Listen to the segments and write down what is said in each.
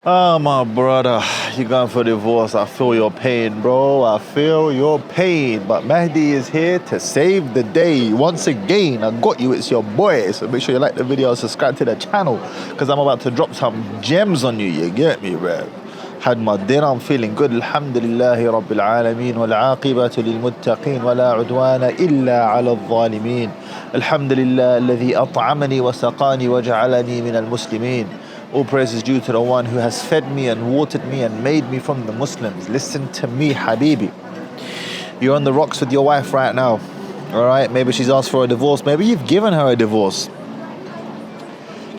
Oh, my brother, you're going for divorce. I feel your pain, bro. I feel your pain. But Mahdi is here to save the day. Once again, I got you. It's your boy. So make sure you like the video, subscribe to the channel, because I'm about to drop some gems on you. You get me, bro? Had my dinner. I'm feeling good. Alhamdulillahi Rabbil Alameen. والعاقبة للمتقين ولا عدوان إلا على الظالمين. الحمد لله الذي أطعمني وسقاني وجعلني من المسلمين. All praise is due to the one who has fed me and watered me and made me from the Muslims. Listen to me, Habibi. You're on the rocks with your wife right now. Alright, maybe she's asked for a divorce. Maybe you've given her a divorce.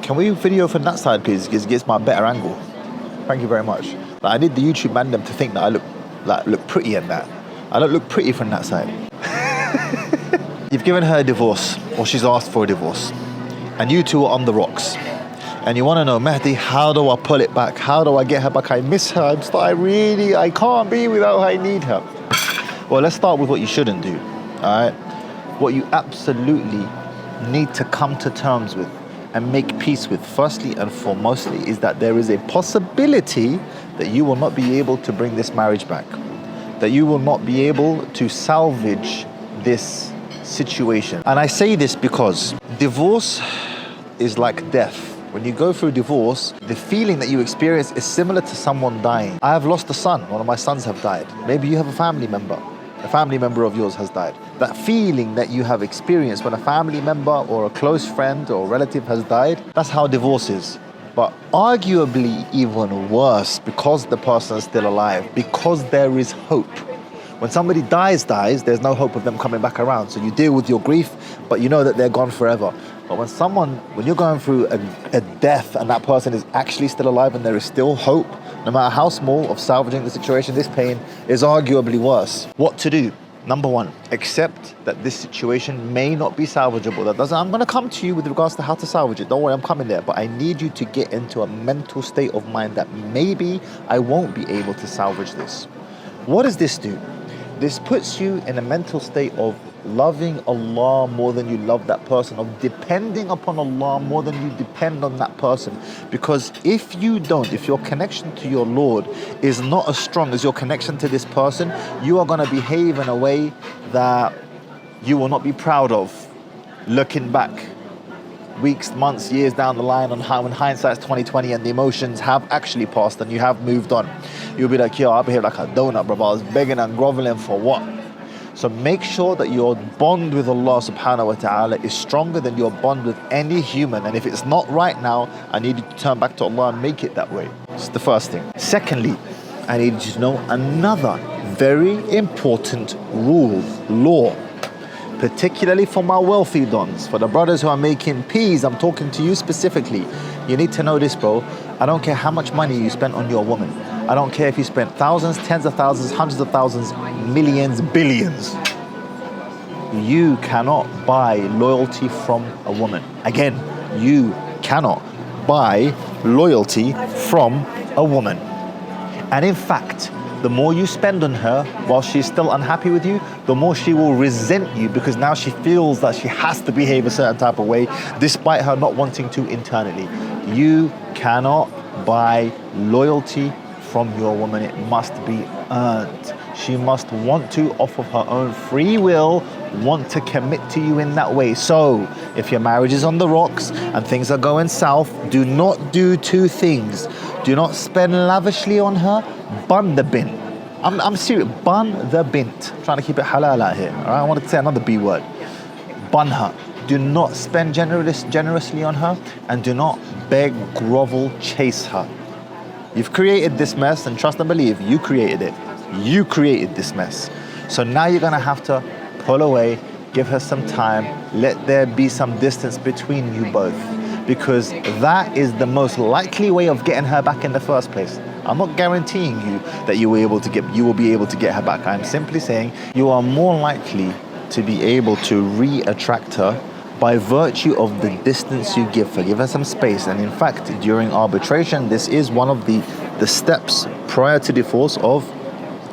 Can we video from that side, please? It gets my better angle. Thank you very much. I need the YouTube man them to think that I look pretty in that. I don't look pretty from that side. You've given her a divorce, or she's asked for a divorce, and you two are on the rocks. And you want to know, Mahdi, how do I pull it back? How do I get her back? I miss her. I can't be without her. I need her. Well, let's start with what you shouldn't do. All right? What you absolutely need to come to terms with and make peace with, firstly and foremostly, is that there is a possibility that you will not be able to bring this marriage back. That you will not be able to salvage this situation. And I say this because divorce is like death. When you go through divorce, the feeling that you experience is similar to someone dying. I have lost a son. One of my sons have died. Maybe you have a family member. A family member of yours has died. That feeling that you have experienced when a family member or a close friend or relative has died, that's how divorce is. But arguably even worse, because the person is still alive, because there is hope. When somebody dies, there's no hope of them coming back around. So you deal with your grief, but you know that they're gone forever. But when you're going through a death and that person is actually still alive and there is still hope, no matter how small, of salvaging the situation, this pain is arguably worse. What to do? Number one, accept that this situation may not be salvageable. I'm going to come to you with regards to how to salvage it. Don't worry, I'm coming there. But I need you to get into a mental state of mind that maybe I won't be able to salvage this. What does this do? This puts you in a mental state of loving Allah more than you love that person, of depending upon Allah more than you depend on that person. Because if your connection to your Lord is not as strong as your connection to this person, you are going to behave in a way that you will not be proud of looking back weeks, months, years down the line, on how in hindsight's 2020 and the emotions have actually passed and you have moved on. You'll be like, yo, I behaved like a donut, bro. I was begging and groveling for what? So make sure that your bond with Allah subhanahu wa ta'ala is stronger than your bond with any human. And if it's not right now, I need you to turn back to Allah and make it that way. It's the first thing. Secondly, I need you to know another very important law, particularly for my wealthy dons, for the brothers who are making peas. I'm talking to you specifically. You need to know this, bro. I don't care how much money you spent on your woman. I don't care if you spent thousands, tens of thousands, hundreds of thousands, millions, billions. You cannot buy loyalty from a woman. Again, you cannot buy loyalty from a woman. And in fact, the more you spend on her while she's still unhappy with you, the more she will resent you, because now she feels that she has to behave a certain type of way despite her not wanting to internally. You cannot buy loyalty from your woman. It must be earned. She must want to, off of her own free will, want to commit to you in that way. So if your marriage is on the rocks and things are going south, do not do two things. Do not spend lavishly on her. Bun the bint. I'm serious. Bun the bint. I'm trying to keep it halal out here. All right? I wanted to say another B word. Bun her. Do not spend generously on her, and do not beg, grovel, chase her. You've created this mess, and trust and believe, you created it. You created this mess. So now you're going to have to pull away, give her some time, let there be some distance between you both, because that is the most likely way of getting her back in the first place. I'm not guaranteeing you that you will be able to get her back. I'm simply saying you are more likely to be able to re-attract her by virtue of the distance you give her. Give her some space. And in fact, during arbitration, this is one of the steps prior to divorce, of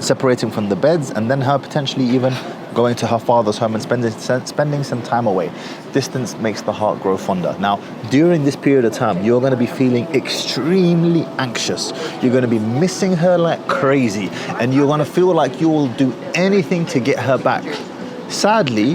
separating from the beds, and then her potentially even going to her father's home and spending some time away. Distance makes the heart grow fonder. Now, during this period of time, you're going to be feeling extremely anxious. You're going to be missing her like crazy, and you're going to feel like you will do anything to get her back. Sadly,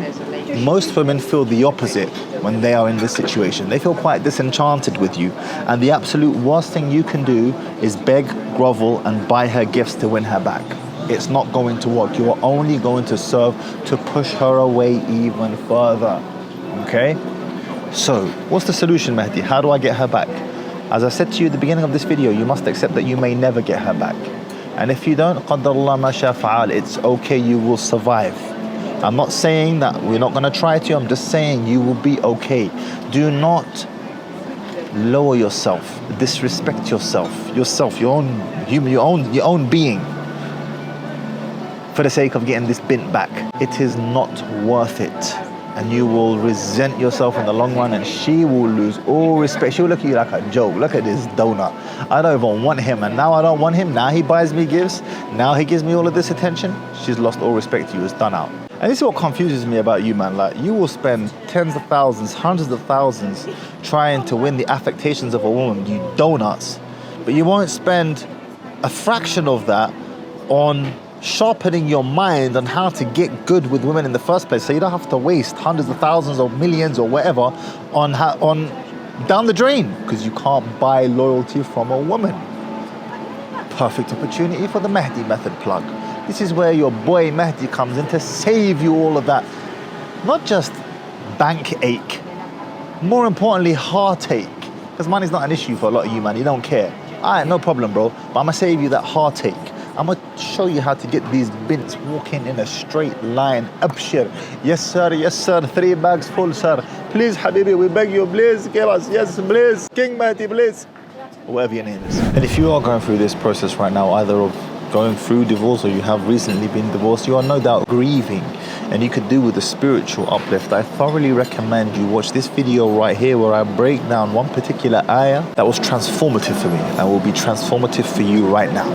most women feel the opposite when they are in this situation. They feel quite disenchanted with you, and the absolute worst thing you can do is beg, grovel, and buy her gifts to win her back. It's not going to work. You are only going to serve to push her away even further. Okay? So, what's the solution, Mahdi? How do I get her back? As I said to you at the beginning of this video, you must accept that you may never get her back. And if you don't, قَدَّرَ اللَّهُ مَا شَاءَ فَعَلَ, it's okay, you will survive. I'm not saying that we're not going to try to, I'm just saying you will be okay. Do not lower yourself, disrespect yourself, your own human, your own being, for the sake of getting this bint back. It is not worth it. And you will resent yourself in the long run, and she will lose all respect. She will look at you like a joke. Look at this donut. I don't even want him, and now I don't want him. Now he buys me gifts. Now he gives me all of this attention. She's lost all respect to you. It's done out. And this is what confuses me about you, man. Like, you will spend tens of thousands, hundreds of thousands trying to win the affectations of a woman, you donuts. But you won't spend a fraction of that on sharpening your mind on how to get good with women in the first place, so you don't have to waste hundreds of thousands or millions or whatever on down the drain, because you can't buy loyalty from a woman. Perfect opportunity for the Mahdi method plug. This is where your boy Mahdi comes in to save you all of that, not just bank ache, more importantly heartache, because money's not an issue for a lot of you, man. You don't care. Alright, no problem, bro, but I'm gonna save you that heartache. I'm going to show you how to get these bints walking in a straight line. Abshir. Yes, sir. Yes, sir. 3 bags full, sir. Please, Habibi, we beg you, please give us. Yes, please. King Mahdi, please. Whatever your name is. And if you are going through this process right now, either of going through divorce or you have recently been divorced, you are no doubt grieving, and you could do with a spiritual uplift. I thoroughly recommend you watch this video right here, where I break down one particular ayah that was transformative for me and will be transformative for you right now.